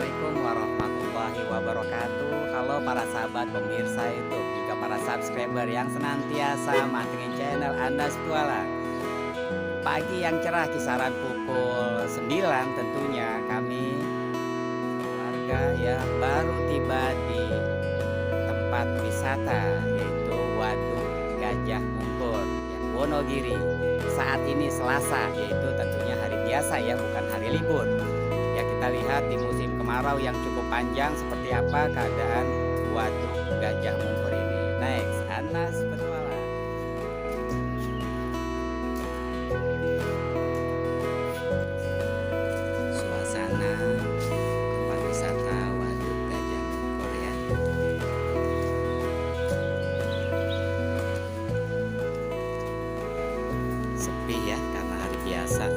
Assalamualaikum warahmatullahi wabarakatuh. Halo para sahabat pemirsa itu, juga para subscriber yang senantiasa mantengin channel Anda Petualang. Pagi yang cerah kisaran pukul 9 tentunya kami warga ya baru tiba di tempat wisata yaitu Waduk Gajah Mungkur ya, Wonogiri. Saat ini Selasa, yaitu tentunya hari biasa ya, bukan hari libur. Ya, kita lihat di musim kemarau yang cukup panjang seperti apa keadaan Waduk Gajah Mungkur ini. Next, Anas Petualang. Suasana tempat wisata Waduk Gajah Mungkur ya. Sepi ya karena hari biasa.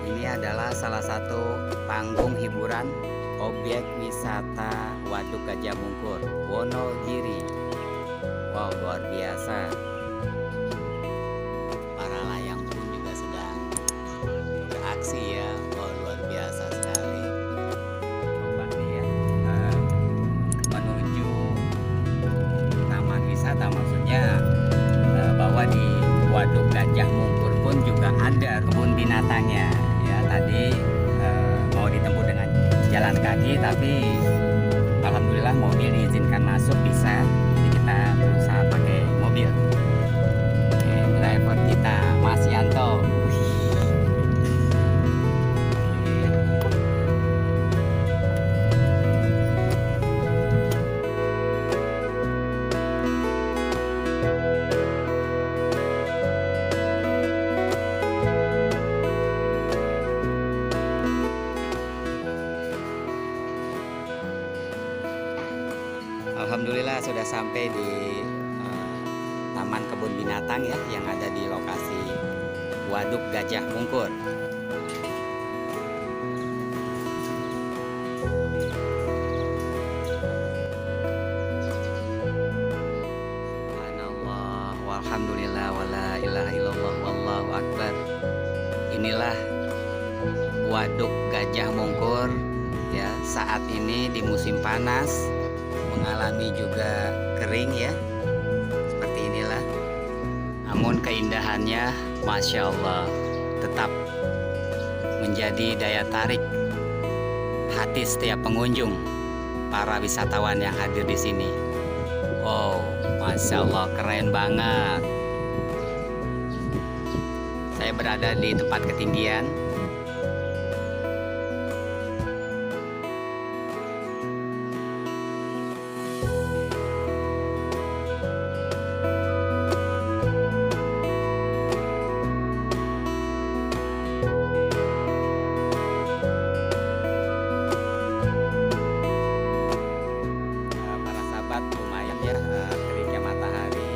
Ini adalah salah satu panggung hiburan objek wisata Waduk Gajah Mungkur, Wonogiri. Wow, luar biasa. Para layang pun juga sedang beraksi ya. Wow, luar biasa sekali. Coba nih ya, menuju taman wisata, maksudnya bahwa di Waduk Gajah Mungkur pun juga ada kebun binatangnya. Ya, tadi mau ditempuh dengan jalan kaki, tapi alhamdulillah mobil diizinkan masuk bisa. Jadi kita berusaha pakai mobil. Oke, driver kita Mas Yanto. Alhamdulillah sudah sampai di Taman Kebun Binatang ya, yang ada di lokasi Waduk Gajah Mungkur. Subhanallah, walhamdulillah, wala ilaha illallah, wallahu akbar. Inilah Waduk Gajah Mungkur ya, saat ini di musim panas, mengalami juga kering ya, seperti inilah. Namun keindahannya Masya Allah tetap menjadi daya tarik hati setiap pengunjung, para wisatawan yang hadir di sini. Wow, Masya Allah, keren banget. Saya berada di tempat ketinggian. Lumayan ya teriknya matahari.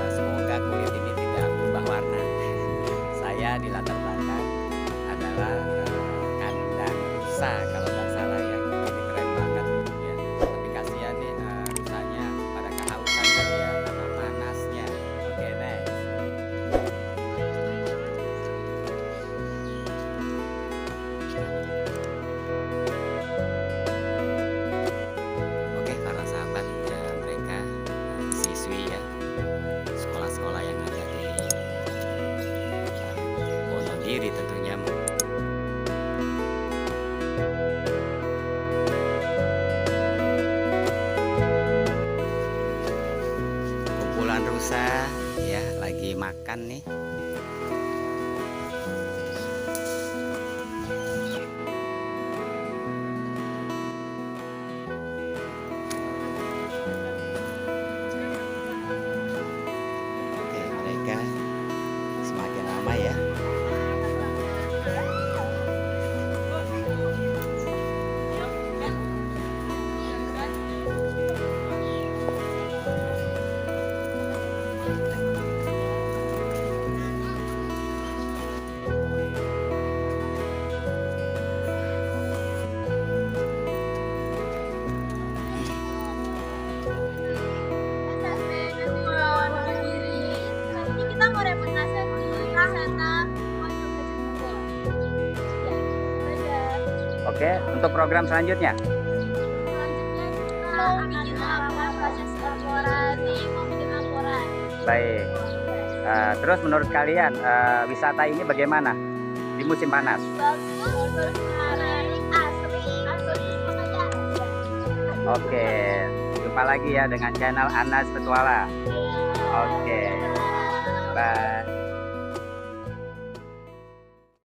Semoga kulit ini tidak berubah warna. Saya di latar belakang adalah kandang rusa kalau nggak salah ya. Ini keren banget ya. Tapi kasihan nih rusanya pada kehausan tadi ya karena panasnya. Oke, next. Oke, para sahabat ya, mereka siswi ya, sekolah-sekolah yang ada di Wonogiri tentunya. Kumpulan rusa ya lagi makan nih. Oke, mereka semakin lama ya. Oke, untuk program selanjutnya? Selanjutnya kita akan proses laporan. Mau bikin laporan. Baik. Terus menurut kalian wisata ini bagaimana di musim panas? Bagus, menarik, asri. Oke, jumpa lagi ya dengan channel Anas Petualang. Oke, bye.